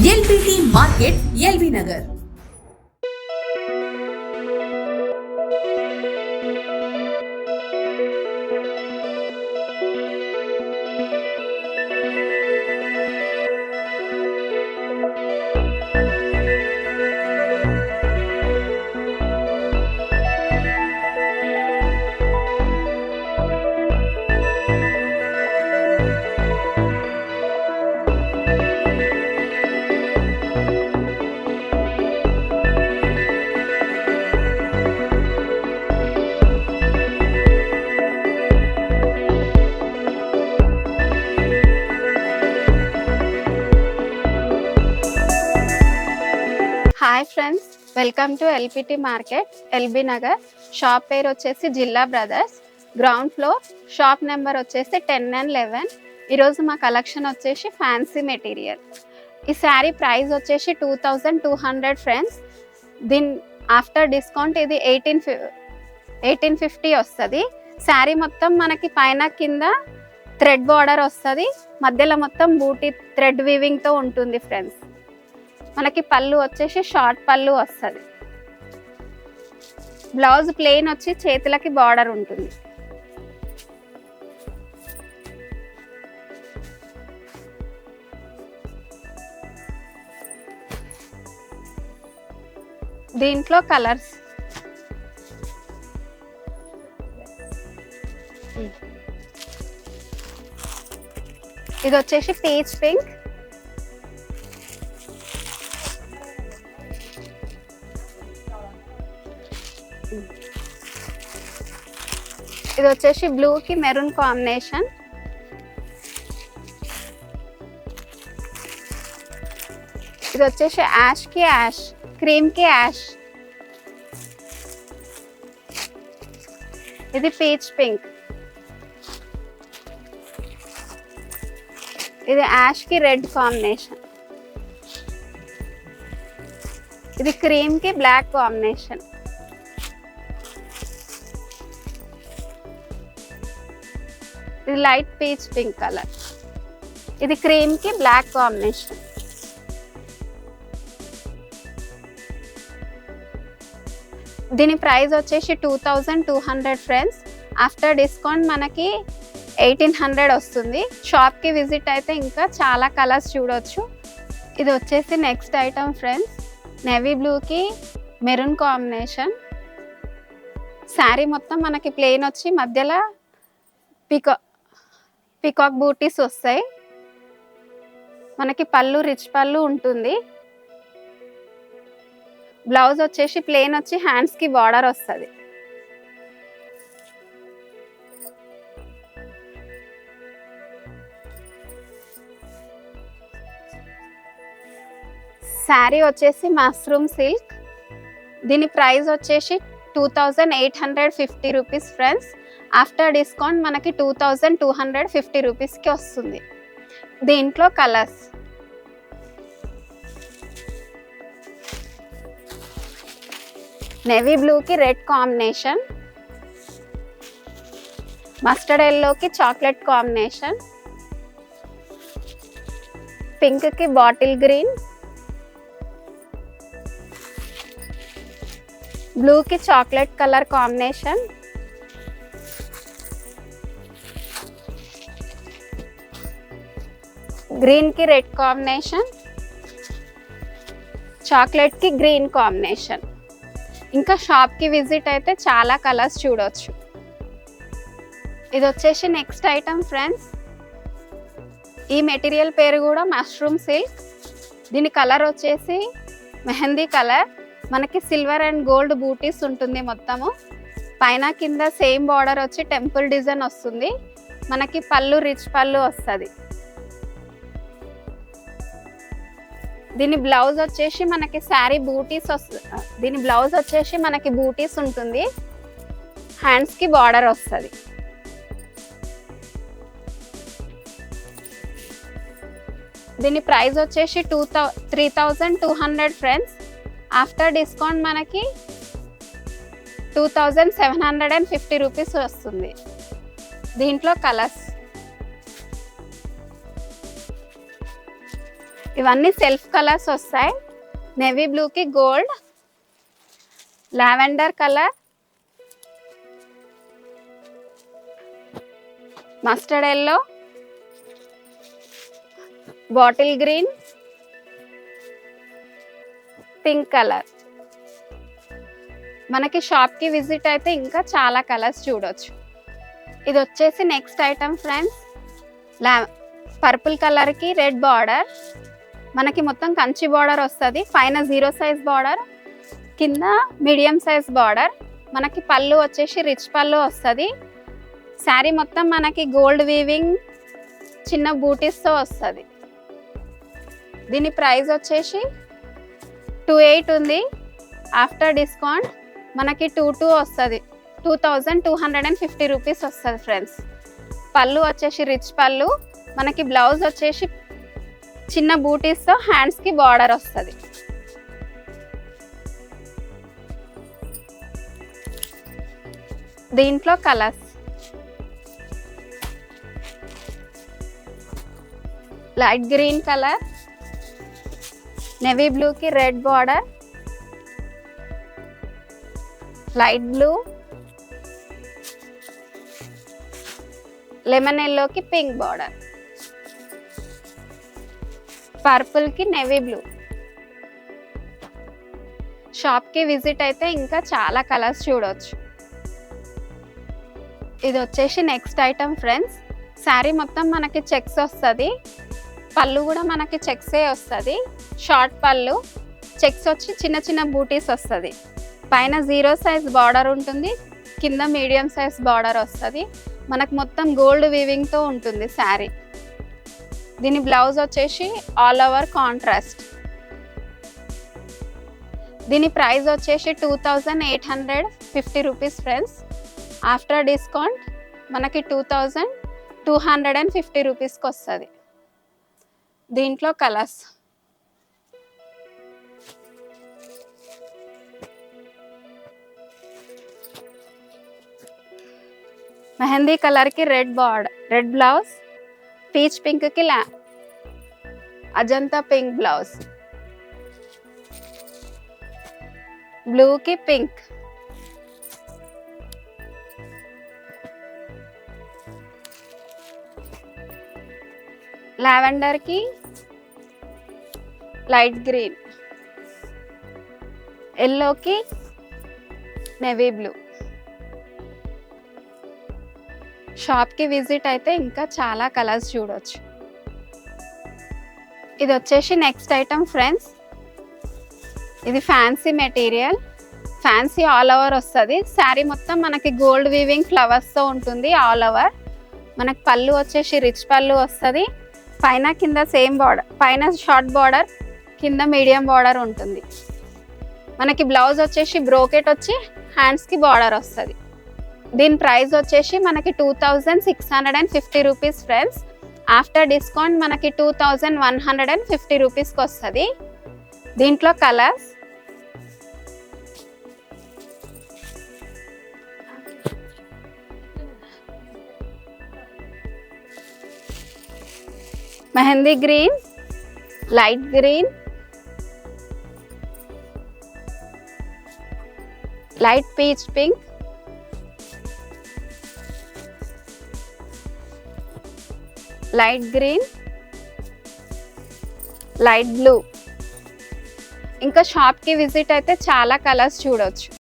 LBT market, LB Nagar. Hi friends, welcome to LPT market, LB Nagar. Shop పేరు వచ్చేసి జిల్లా brothers. Ground floor, shop number వచ్చేసి 10 and 11. ఈరోజు మా కలెక్షన్ వచ్చేసి ఫ్యాన్సీ మెటీరియల్. ఈ శారీ ప్రైస్ వచ్చేసి 2200 ఫ్రెండ్స్. దీని ఆఫ్టర్ డిస్కౌంట్ ఇది 1850 వస్తుంది. శారీ మొత్తం మనకి పైన కింద థ్రెడ్ బార్డర్ వస్తుంది, మధ్యలో మొత్తం బూటీ థ్రెడ్ వీవింగ్తో ఉంటుంది ఫ్రెండ్స్. మనకి పళ్ళు వచ్చేసి షార్ట్ పళ్ళు వస్తుంది. బ్లౌజ్ ప్లెయిన్ వచ్చి చేతులకి బార్డర్ ఉంటుంది. దీంట్లో కలర్స్ ఇది వచ్చేసి పీచ్ పింక్, ఇది వచ్చేసి బ్లూ కి మెరూన్ కాంబినేషన్, ఇది వచ్చేసి యాష్ కి యాష్, క్రీమ్ కి యాష్, ఇది పీచ్ పింక్, ఇది యాష్ కి రెడ్ కాంబినేషన్, ఇది క్రీమ్ కి బ్లాక్ కాంబినేషన్, ఇది లైట్ పీచ్ పింక్ కలర్, ఇది క్రీమ్ కి బ్లాక్ కాంబినేషన్. దీని ప్రైస్ వచ్చేసి 2200 ఫ్రెండ్స్. ఆఫ్టర్ డిస్కౌంట్ మనకి 1800 వస్తుంది. షాప్కి విజిట్ అయితే ఇంకా చాలా కలర్స్ చూడొచ్చు. ఇది వచ్చేసి నెక్స్ట్ ఐటమ్ ఫ్రెండ్స్, నేవీ బ్లూకి మెరూన్ కాంబినేషన్. శారీ మొత్తం మనకి ప్లెయిన్ వచ్చి మధ్యలో పికాక్ బూటీస్ వస్తాయి. మనకి పళ్ళు రిచ్ పళ్ళు ఉంటుంది. బ్లౌజ్ వచ్చేసి ప్లెయిన్ వచ్చి హ్యాండ్స్ కి బార్డర్ వస్తుంది. శారీ వచ్చేసి మష్రూమ్ సిల్క్. దీని ప్రైస్ వచ్చేసి 2850 రూపీస్ ఫ్రెండ్స్. ఆఫ్టర్ డిస్కౌంట్ మనకి 2250 రూపీస్కి వస్తుంది. దీంట్లో కలర్స్ నేవీ బ్లూకి రెడ్ కాంబినేషన్, మస్టర్డ్ ఎల్లోకి చాక్లెట్ కాంబినేషన్, పింక్కి బాటిల్ గ్రీన్, బ్లూకి చాక్లెట్ కలర్ కాంబినేషన్, గ్రీన్ కి రెడ్ కాంబినేషన్, చాక్లెట్ కి గ్రీన్ కాంబినేషన్. ఇంకా షాప్ కి విజిట్ అయితే చాలా కలర్స్ చూడొచ్చు. ఇది వచ్చేసి నెక్స్ట్ ఐటమ్ ఫ్రెండ్స్. ఈ మెటీరియల్ పేరు కూడా మష్రూమ్ సిల్క్. దీని కలర్ వచ్చేసి మెహందీ కలర్. మనకి సిల్వర్ అండ్ గోల్డ్ బూటీస్ ఉంటుంది మొత్తము. పైన కింద సేమ్ బార్డర్ వచ్చి టెంపుల్ డిజైన్ వస్తుంది. మనకి పళ్ళు రిచ్ పళ్ళు వస్తుంది. దీని బ్లౌజ్ వచ్చేసి మనకి శారీ బూటీస్ వస్తుంది. దీని బ్లౌజ్ వచ్చేసి మనకి బూటీస్ ఉంటుంది, హ్యాండ్స్ కి బార్డర్ వస్తుంది. దీని ప్రైస్ వచ్చేసి 3200 ఫ్రెండ్స్. ఆఫ్టర్ డిస్కౌంట్ మనకి 2750 రూపీస్ వస్తుంది. దీంట్లో కలర్స్ ఇవన్నీ సెల్ఫ్ కలర్స్ వస్తాయి. నేవీ బ్లూకి gold, lavender colour, mustard yellow, bottle green, pink colour. మనకి షాప్కి విజిట్ అయితే ఇంకా చాలా కలర్స్ చూడొచ్చు. ఇది వచ్చేసి నెక్స్ట్ ఐటమ్ ఫ్రెండ్స్, పర్పుల్ కలర్కి రెడ్ బార్డర్. మనకి మొత్తం కంచి బార్డర్ వస్తుంది. పైన 0 సైజ్ బార్డర్, కింద మీడియం సైజ్ బార్డర్. మనకి పళ్ళు వచ్చేసి రిచ్ పళ్ళు వస్తుంది. శారీ మొత్తం మనకి గోల్డ్ వీవింగ్ చిన్న బూటీస్తో వస్తుంది. దీని ప్రైస్ వచ్చేసి 28 ఉంది. ఆఫ్టర్ డిస్కౌంట్ మనకి 22 వస్తుంది. 2250 రూపీస్ వస్తుంది ఫ్రెండ్స్. పళ్ళు వచ్చేసి రిచ్ పళ్ళు. మనకి బ్లౌజ్ వచ్చేసి చిన్న బూటీస్తో హ్యాండ్స్కి బార్డర్ వస్తుంది. దీంట్లో colours light green colour, navy బ్లూకి red border, light blue, lemon ఎల్లోకి పింక్ బార్డర్, పర్పుల్కి నేవీ బ్లూ. షాప్కి విజిట్ అయితే ఇంకా చాలా కలర్స్ చూడవచ్చు. ఇది వచ్చేసి నెక్స్ట్ ఐటమ్ ఫ్రెండ్స్. శారీ మొత్తం మనకి చెక్స్ వస్తుంది. పళ్ళు కూడా మనకి చెక్సే వస్తుంది. షార్ట్ పళ్ళు, చెక్స్ వచ్చి చిన్న చిన్న బూటీస్ వస్తుంది. పైన 0 సైజ్ బార్డర్ ఉంటుంది, కింద మీడియం సైజ్ బార్డర్ వస్తుంది. మనకు మొత్తం గోల్డ్ వీవింగ్తో ఉంటుంది శారీ. దీని బ్లౌజ్ వచ్చేసి ఆల్ ఓవర్ కాంట్రాస్ట్. దీని ప్రైస్ వచ్చేసి 2850 రూపీస్ ఫ్రెండ్స్. ఆఫ్టర్ డిస్కౌంట్ మనకి 2250 రూపీస్కి వస్తుంది. దీంట్లో కలర్స్ మెహందీ కలర్కి red border, red blouse, peach పింక్కి అజంతా పింక్ బ్లౌజ్, బ్లూకి పింక్, లావెండర్కి లైట్ గ్రీన్, ఎల్లోకి నేవీ బ్లూ. షాప్కి విజిట్ అయితే ఇంకా చాలా కలర్స్ చూడొచ్చు. ఇది వచ్చేసి నెక్స్ట్ ఐటమ్ ఫ్రెండ్స్. ఇది fancy material, fancy all over వస్తుంది. శారీ మొత్తం మనకి గోల్డ్ వీవింగ్ ఫ్లవర్స్తో ఉంటుంది ఆల్ ఓవర్. మనకి పళ్ళు వచ్చేసి రిచ్ పళ్ళు వస్తుంది. పైన కింద సేమ్ బార్డర్, పైన షార్ట్ బార్డర్, కింద మీడియం బార్డర్ ఉంటుంది. మనకి బ్లౌజ్ వచ్చేసి బ్రోకెట్ వచ్చి హ్యాండ్స్కి బార్డర్ వస్తుంది. దీని ప్రైస్ వచ్చేసి మనకి 2650 రూపీస్ ఫ్రెండ్స్. ఆఫ్టర్ డిస్కౌంట్ మనకి 2150 రూపీస్కి వస్తుంది. దీంట్లో colours mehndi green, light green, light peach pink, light green, light blue. ఇంకా షాప్కి విజిట్ అయితే చాలా కలర్స్ చూడొచ్చు.